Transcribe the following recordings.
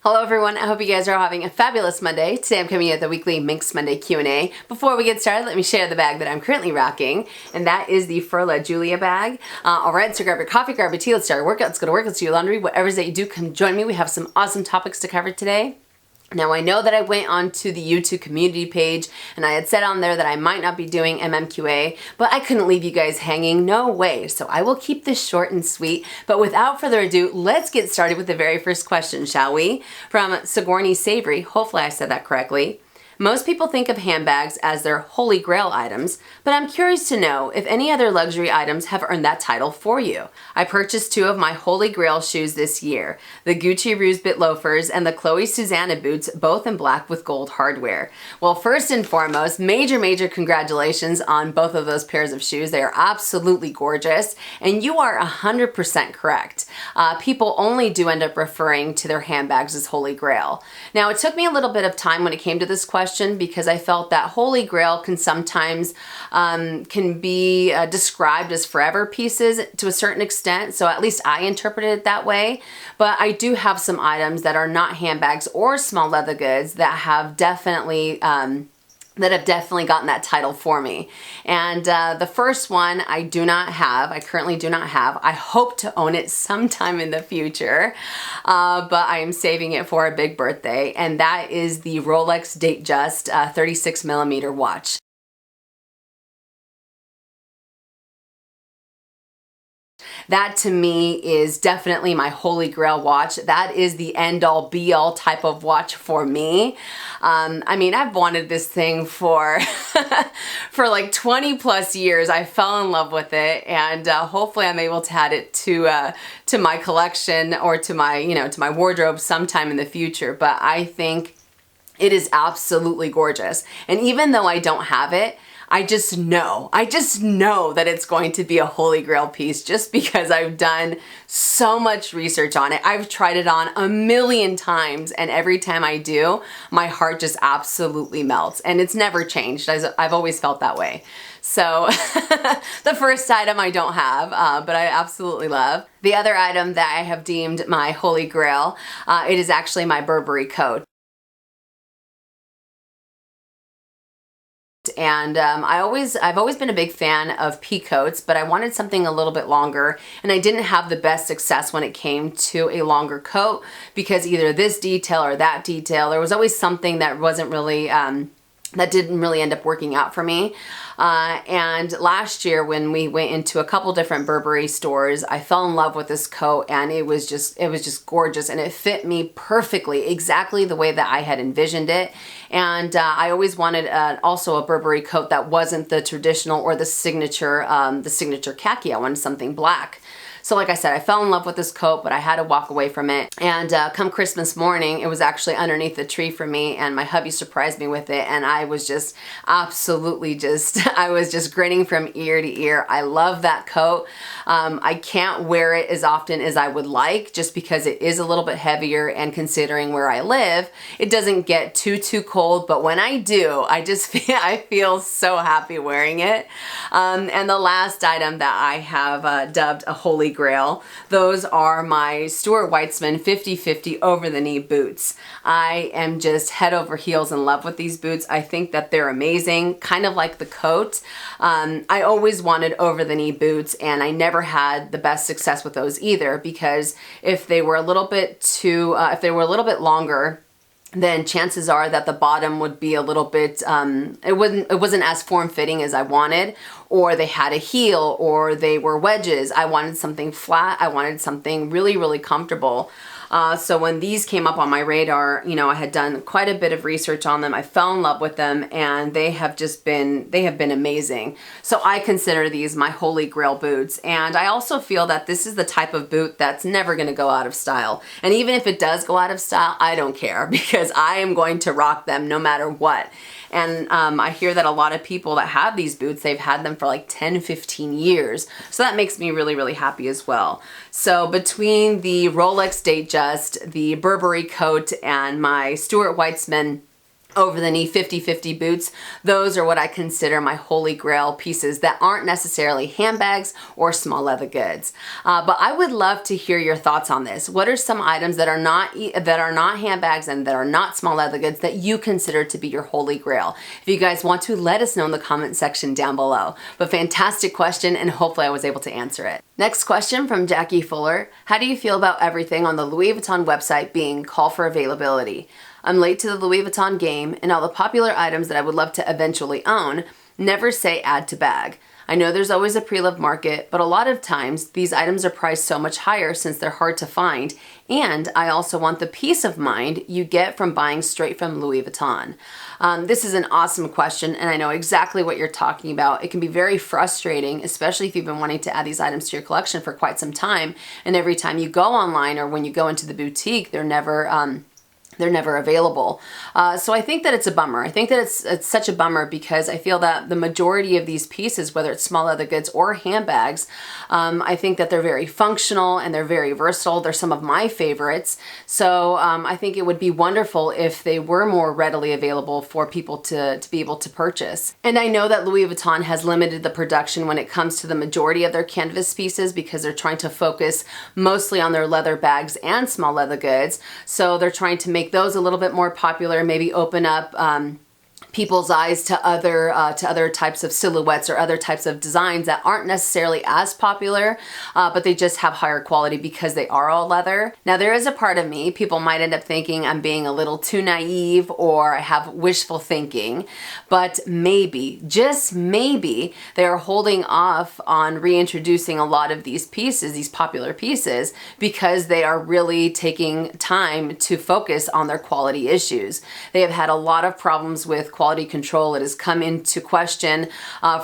Hello everyone, I hope you guys are having a fabulous Monday. Today I'm coming at the weekly Minks Monday Q&A. Before we get started, let me share the bag that I'm currently rocking, and that is the FAVE Julia bag. Alright, so grab your coffee, grab your tea, let's start our workout, let's go to work, let's do your laundry, whatever it is that you do, come join me. We have some awesome topics to cover today. Now I know that I went onto the YouTube community page and I had said on there that I might not be doing MMQA, but I couldn't leave you guys hanging, no way. So I will keep this short and sweet, but without further ado, let's get started with the very first question, shall we? From Sigourney Savory, hopefully I said that correctly. Most people think of handbags as their Holy Grail items, but I'm curious to know if any other luxury items have earned that title for you. I purchased two of my Holy Grail shoes this year, the Gucci Rouge Bit loafers and the Chloe Susanna boots, both in black with gold hardware. Well, first and foremost, major congratulations on both of those pairs of shoes. They are absolutely gorgeous, and you are 100% correct. People only do end up referring to their handbags as Holy Grail. Now, it took me a little bit of time when it came to this question because I felt that Holy Grail can sometimes can be described as forever pieces to a certain extent, so at least I interpreted it that way. But I do have some items that are not handbags or small leather goods that have definitely gotten that title for me. And the first one I currently do not have. I hope to own it sometime in the future, but I am saving it for a big birthday, and that is the Rolex Datejust 36mm watch. That to me is definitely my Holy Grail watch. That is the end-all be-all type of watch for me. I mean, I've wanted this thing for for like 20 plus years. I fell in love with it, and hopefully I'm able to add it to my collection or to my, to my wardrobe sometime in the future. But I think it is absolutely gorgeous. And even though I don't have it, I just know that it's going to be a Holy Grail piece just because I've done so much research on it. I've tried it on a million times, and every time I do, my heart just absolutely melts, and it's never changed. I've always felt that way. So the first item I don't have, but I absolutely love. The other item that I have deemed my Holy Grail, it is actually my Burberry coat. And I've always been a big fan of pea coats, but I wanted something a little bit longer, and I didn't have the best success when it came to a longer coat because either this detail or that detail, there was always something that wasn't really that didn't really end up working out for me. And last year when we went into a couple different Burberry stores, I fell in love with this coat, and it was just gorgeous, and it fit me perfectly, exactly the way that I had envisioned it. And I always wanted also a Burberry coat that wasn't the traditional or the signature khaki. I wanted something black. So like I said, I fell in love with this coat, but I had to walk away from it. And come Christmas morning, it was actually underneath the tree for me, and my hubby surprised me with it, and I was just absolutely I was just grinning from ear to ear. I love that coat. I can't wear it as often as I would like just because it is a little bit heavier, and considering where I live, it doesn't get too cold, but when I do, I feel so happy wearing it. And the last item that I have dubbed a Holy Grail, those are my Stuart Weitzman 50/50 over-the-knee boots. I am just head over heels in love with these boots. I think that they're amazing, kind of like the coat. I always wanted over-the-knee boots, and I never had the best success with those either because if they were a little bit longer, then chances are that the bottom would be a little bit, it wasn't as form-fitting as I wanted, or they had a heel, or they were wedges. I wanted something flat. I wanted something really comfortable. So when these came up on my radar, I had done quite a bit of research on them. I fell in love with them, and they have been amazing. So I consider these my Holy Grail boots. And I also feel that this is the type of boot that's never going to go out of style. And even if it does go out of style, I don't care because I am going to rock them no matter what. And I hear that a lot of people that have these boots, they've had them for like 10, 15 years. So that makes me really happy as well. So between the Rolex Datejust, the Burberry coat, and my Stuart Weitzman over the knee 50-50 boots. Those are what I consider my holy grail pieces that aren't necessarily handbags or small leather goods. But I would love to hear your thoughts on this. What are some items that are not handbags and that are not small leather goods that you consider to be your holy grail? If you guys want to, let us know in the comment section down below. But fantastic question, and hopefully I was able to answer it. Next question from Jackie Fuller. How do you feel about everything on the Louis Vuitton website being call for availability? I'm late to the Louis Vuitton game, and all the popular items that I would love to eventually own never say add to bag. I know there's always a pre-loved market, but a lot of times these items are priced so much higher since they're hard to find, and I also want the peace of mind you get from buying straight from Louis Vuitton. This is an awesome question, and I know exactly what you're talking about. It can be very frustrating, especially if you've been wanting to add these items to your collection for quite some time, and every time you go online or when you go into the boutique, they're never available. So I think that it's a bummer. I think that it's such a bummer because I feel that the majority of these pieces, whether it's small leather goods or handbags, I think that they're very functional and they're very versatile. They're some of my favorites. So I think it would be wonderful if they were more readily available for people to be able to purchase. And I know that Louis Vuitton has limited the production when it comes to the majority of their canvas pieces because they're trying to focus mostly on their leather bags and small leather goods. So they're trying to make those a little bit more popular, maybe open up people's eyes to other types of silhouettes or other types of designs that aren't necessarily as popular, but they just have higher quality because they are all leather. Now there is a part of me, people might end up thinking I'm being a little too naive or I have wishful thinking, but maybe, just maybe, they are holding off on reintroducing a lot of these pieces, these popular pieces, because they are really taking time to focus on their quality issues. They have had a lot of problems with quality control. It has come into question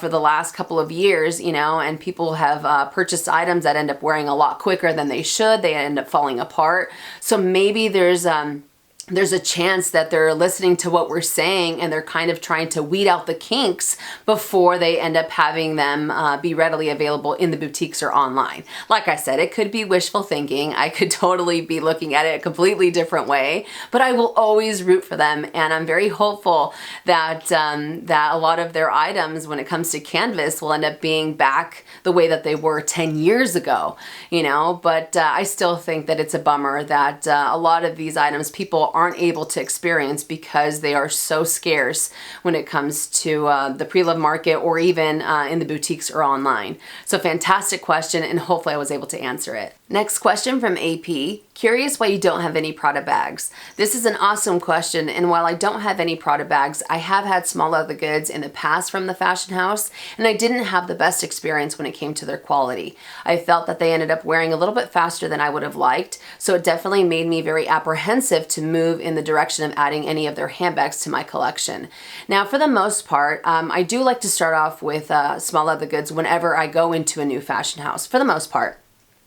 for the last couple of years, you know, and people have purchased items that end up wearing a lot quicker than they should. They end up falling apart. So maybe there's a chance that they're listening to what we're saying and they're kind of trying to weed out the kinks before they end up having them be readily available in the boutiques or online. Like I said, it could be wishful thinking. I could totally be looking at it a completely different way, but I will always root for them, and I'm very hopeful that that a lot of their items when it comes to canvas will end up being back the way that they were 10 years ago, you know, but I still think that it's a bummer that a lot of these items people aren't able to experience because they are so scarce when it comes to the pre-loved market or even in the boutiques or online. So fantastic question, and hopefully I was able to answer it. Next question from AP. Curious why you don't have any Prada bags. This is an awesome question, and while I don't have any Prada bags, I have had small leather goods in the past from the fashion house, and I didn't have the best experience when it came to their quality. I felt that they ended up wearing a little bit faster than I would have liked, so it definitely made me very apprehensive to move in the direction of adding any of their handbags to my collection. Now, for the most part, I do like to start off with small leather goods whenever I go into a new fashion house, for the most part.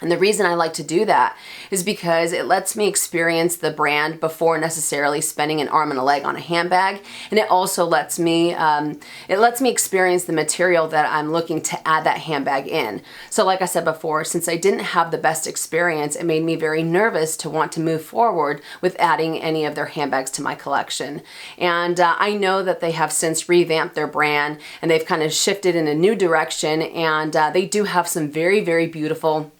And the reason I like to do that is because it lets me experience the brand before necessarily spending an arm and a leg on a handbag, and it also lets me experience the material that I'm looking to add that handbag in. So like I said before, since I didn't have the best experience, it made me very nervous to want to move forward with adding any of their handbags to my collection. And I know that they have since revamped their brand and they've kind of shifted in a new direction, and they do have some very, very beautiful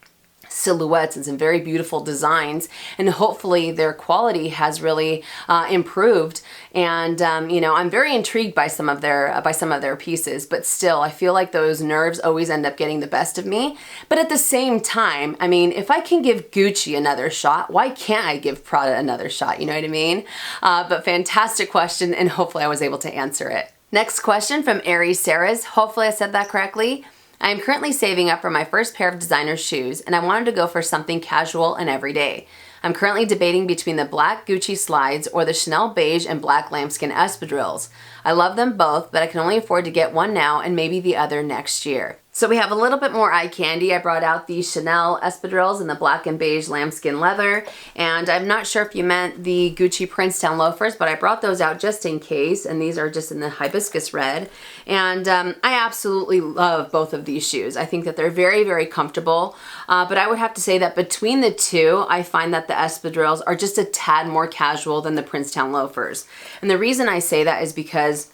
silhouettes and some very beautiful designs, and hopefully their quality has really improved. And you know, I'm very intrigued by some of their pieces, but still I feel like those nerves always end up getting the best of me. But at the same time, I mean, if I can give Gucci another shot, why can't I give Prada another shot? You know what I mean? But fantastic question, and hopefully I was able to answer it. Next question from Aries Sarahs. Hopefully I said that correctly. I am currently saving up for my first pair of designer shoes, and I wanted to go for something casual and everyday. I'm currently debating between the black Gucci slides or the Chanel beige and black lambskin espadrilles. I love them both, but I can only afford to get one now and maybe the other next year. So we have a little bit more eye candy. I brought out the Chanel espadrilles in the black and beige lambskin leather. And I'm not sure if you meant the Gucci Princetown loafers, but I brought those out just in case. And these are just in the hibiscus red. And I absolutely love both of these shoes. I think that they're very, very comfortable. But I would have to say that between the two, I find that the espadrilles are just a tad more casual than the Princetown loafers. And the reason I say that is because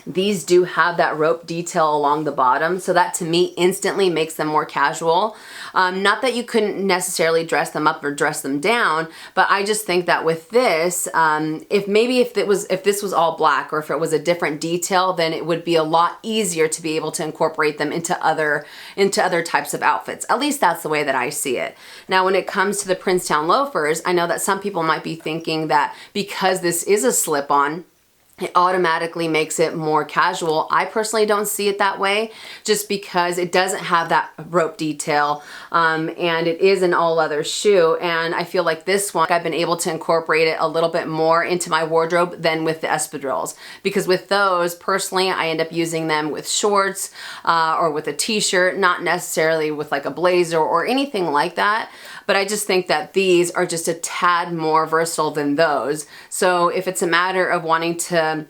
these do have that rope detail along the bottom, so that to me instantly makes them more casual. Not that you couldn't necessarily dress them up or dress them down, but I just think that with this, if this was all black or if it was a different detail, then it would be a lot easier to be able to incorporate them into other types of outfits. At least that's the way that I see it. Now, when it comes to the Princetown loafers, I know that some people might be thinking that because this is a slip-on, it automatically makes it more casual. I personally don't see it that way, just because it doesn't have that rope detail, and it is an all leather shoe. And I feel like this one, I've been able to incorporate it a little bit more into my wardrobe than with the espadrilles, because with those, personally, I end up using them with shorts or with a t-shirt, not necessarily with like a blazer or anything like that. But I just think that these are just a tad more versatile than those. So if it's a matter of wanting to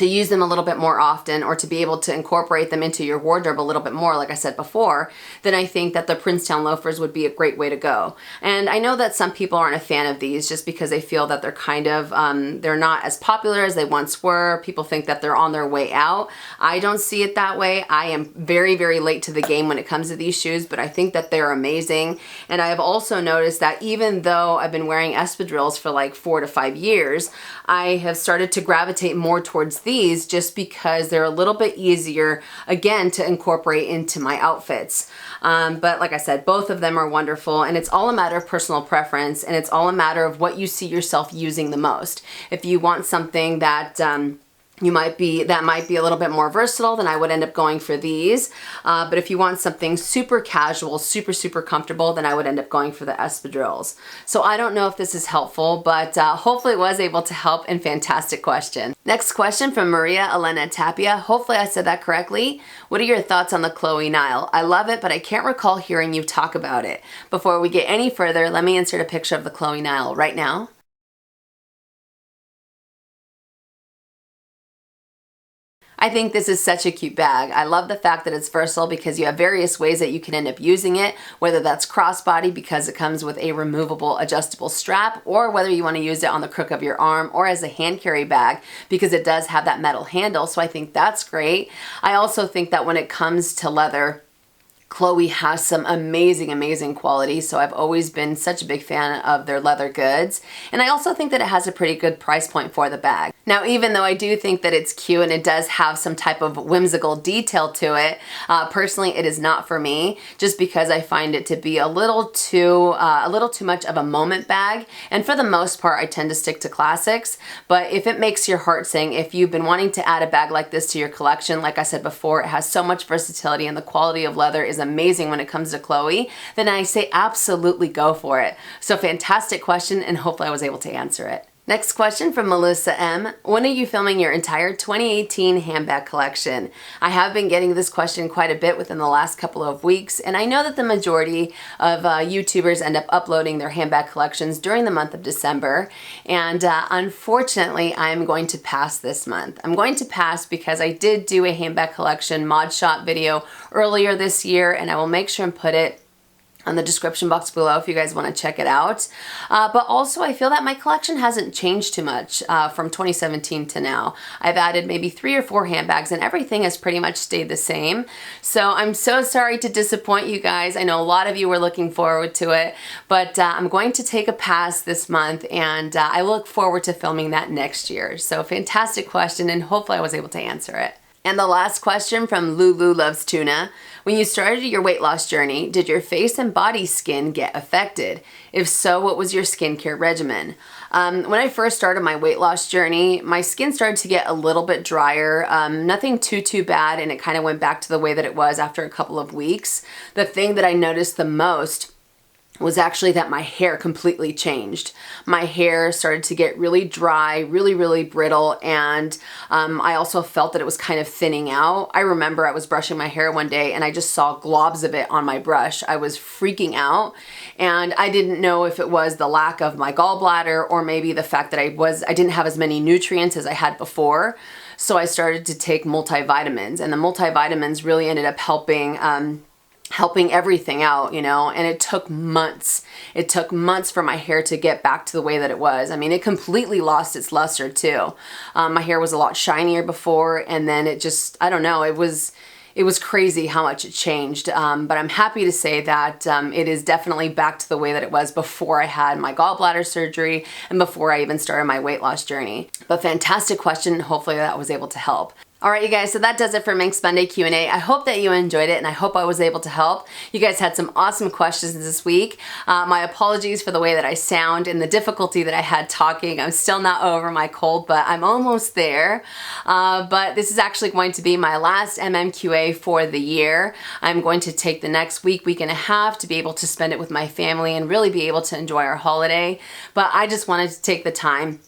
use them a little bit more often, or to be able to incorporate them into your wardrobe a little bit more, like I said before, then I think that the Princetown loafers would be a great way to go. And I know that some people aren't a fan of these just because they feel that they're kind of, they're not as popular as they once were. People think that they're on their way out. I don't see it that way. I am very, very late to the game when it comes to these shoes, but I think that they're amazing. And I have also noticed that even though I've been wearing espadrilles for like 4 to 5 years, I have started to gravitate more towards these just because they're a little bit easier, again, to incorporate into my outfits. But like I said, both of them are wonderful, and it's all a matter of personal preference, and it's all a matter of what you see yourself using the most. If you want something that might be a little bit more versatile, then I would end up going for these. But if you want something super casual, super, super comfortable, then I would end up going for the espadrilles. So I don't know if this is helpful, but hopefully it was able to help, and fantastic question. Next question from Maria Elena Tapia. Hopefully I said that correctly. What are your thoughts on the Chloe Nile? I love it, but I can't recall hearing you talk about it. Before we get any further, let me insert a picture of the Chloe Nile right now. I think this is such a cute bag. I love the fact that it's versatile because you have various ways that you can end up using it, whether that's crossbody because it comes with a removable adjustable strap, or whether you want to use it on the crook of your arm, or as a hand carry bag because it does have that metal handle. So I think that's great. I also think that when it comes to leather, Chloe has some amazing, amazing quality, so I've always been such a big fan of their leather goods. And I also think that it has a pretty good price point for the bag. Now, even though I do think that it's cute and it does have some type of whimsical detail to it, personally it is not for me, just because I find it to be a little too much of a moment bag. And for the most part, I tend to stick to classics. But if it makes your heart sing, if you've been wanting to add a bag like this to your collection, like I said before, it has so much versatility and the quality of leather is amazing when it comes to Chloe, then I say absolutely go for it. So fantastic question, and hopefully I was able to answer it. Next question from Melissa M. When are you filming your entire 2018 handbag collection? I have been getting this question quite a bit within the last couple of weeks, and I know that the majority of YouTubers end up uploading their handbag collections during the month of December, and unfortunately I'm going to pass this month. I'm going to pass because I did do a handbag collection mod shop video earlier this year, and I will make sure and put it on the description box below if you guys want to check it out. But also I feel that my collection hasn't changed too much from 2017 to now. I've added maybe 3 or 4 handbags and everything has pretty much stayed the same. So I'm so sorry to disappoint you guys. I know a lot of you were looking forward to it, but I'm going to take a pass this month, and I look forward to filming that next year. So fantastic question, and hopefully I was able to answer it. And the last question from Lulu Loves Tuna. When you started your weight loss journey, did your face and body skin get affected? If so, what was your skincare regimen? When I first started my weight loss journey, my skin started to get a little bit drier. Nothing too bad, and it kind of went back to the way that it was after a couple of weeks. The thing that I noticed the most was actually that my hair completely changed. My hair started to get really dry, really brittle, and I also felt that it was kind of thinning out. I remember I was brushing my hair one day and I just saw globs of it on my brush. I was freaking out, and I didn't know if it was the lack of my gallbladder or maybe the fact that I didn't have as many nutrients as I had before. So I started to take multivitamins, and the multivitamins really ended up helping everything out, you know, and it took months. It took months for my hair to get back to the way that it was. I mean, it completely lost its luster too. My hair was a lot shinier before, and then it just, I don't know, it was crazy how much it changed. But I'm happy to say that it is definitely back to the way that it was before I had my gallbladder surgery and before I even started my weight loss journey. But fantastic question. Hopefully that was able to help. All right, you guys, so that does it for Minks Monday Q&A. I hope that you enjoyed it, and I hope I was able to help. You guys had some awesome questions this week. My apologies for the way that I sound and the difficulty that I had talking. I'm still not over my cold, but I'm almost there. But this is actually going to be my last MMQA for the year. I'm going to take the next week and a half to be able to spend it with my family and really be able to enjoy our holiday. But I just wanted to take the time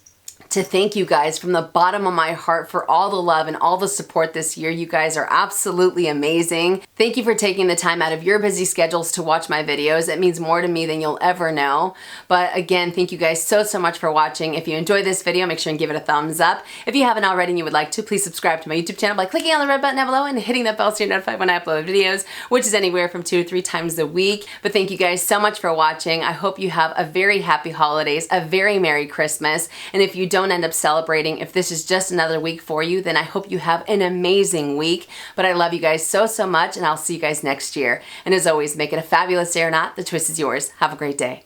to thank you guys from the bottom of my heart for all the love and all the support this year. You guys are absolutely amazing. Thank you for taking the time out of your busy schedules to watch my videos. It means more to me than you'll ever know. But again, thank you guys so much for watching. If you enjoyed this video, make sure and give it a thumbs up. If you haven't already and you would like to, please subscribe to my YouTube channel by clicking on the red button down below and hitting that bell so you're notified when I upload videos, which is anywhere from 2 to 3 times a week. But thank you guys so much for watching. I hope you have a very happy holidays, a very Merry Christmas. And if you don't end up celebrating, if this is just another week for you, then I hope you have an amazing week. But I love you guys so much, and I'll see you guys next year. And as always, make it a fabulous day or not, the choice is yours. Have a great day.